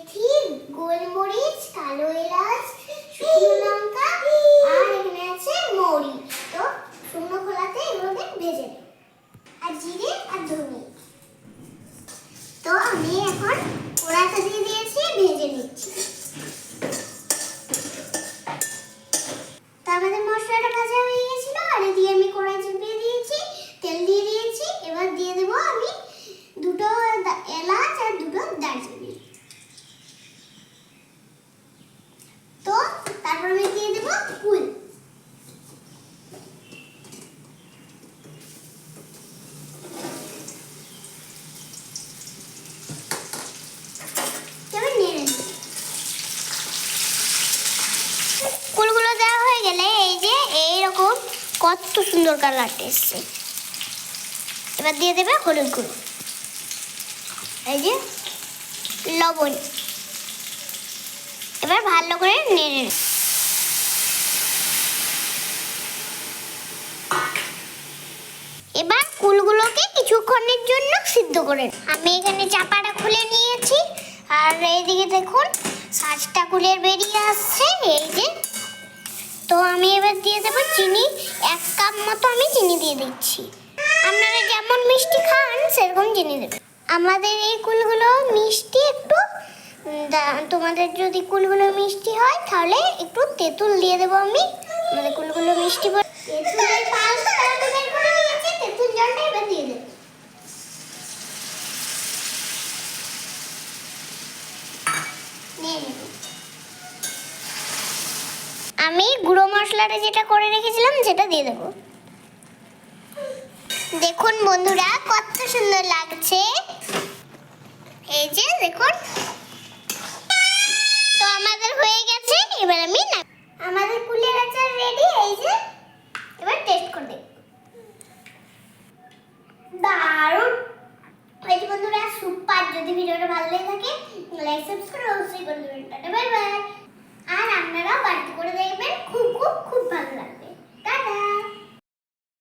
মেথি, গোলমরিচ, কালো এলাচ, শুকনো লঙ্কা আর এখানে আছে মৌরি। তো শুকনো খোলাতে এগুলোকে ভেজে নেব, আর জিরে আর ধনে। তো আমি এখন কড়াইতে দিয়ে দিয়েছি, ভেজে নিচ্ছি। তো আমাদের মশলাটা ভাজা হয়ে গেছিল, আর এদিকে আমি কড়াই চাপিয়ে দিয়েছি, তেল দিয়ে দিয়েছি। এবার দিয়ে দেবো আমি দুটো এলাচ আর দুটো দারচিনি। তো তারপর আমি দিয়ে দেবো কুল। কুলগুলো দেওয়া হয়ে গেলে এই যে এইরকম কত সুন্দর কালারটা এসছে। এবার দিয়ে দেবে হলুদ গুঁড়ো, এই যে লবণ। এবার ভালো করে নেড়ে এবার কুলগুলোকে কিছুক্ষণের জন্য সিদ্ধ করে আমি এখানে চাপাটা খুলে নিয়েছি। আর এইদিকে দেখুন সাজটা কুলের বেরিয়ে আসছে, এই যে। তো আমি এবার দিয়ে দেবো চিনি, 1 কাপ মতো আমি চিনি দিয়ে দিচ্ছি। আপনারা যেমন মিষ্টি খান সেরকম চিনি দেবেন। আমাদের এই কুলগুলো মিষ্টি একটু, তোমাদের যদি কুলগুলো মিষ্টি হয় তাহলে একটু তেঁতুল দিয়ে দেবো আমি। আমাদের কুলগুলো মিষ্টি তেঁতুলের পাল্পটা আমি বের করে নিয়েছি, তেঁতুল জলটা এবার দিয়ে দেব। আমি গুঁড়ো মশলাটা যেটা করে রেখেছিলাম সেটা দিয়ে দেব। দেখুন বন্ধুরা কত সুন্দর লাগছে, এই যে দেখুন। তো আমাদের হয়ে গেছে, এবার আমি আমাদের কুলের আচার রেডি, এই যে। এবার টেস্ট করে দেখব, দারুণ হয়েছে বন্ধুরা, সুপার। যদি ভিডিওটা ভালো লেগে থাকে লাইক সাবস্ক্রাইব অবশ্যই করে দেবেন। Tata bye bye. আর আপনারা বাড়িতে করে দেখবেন, খুব খুব খুব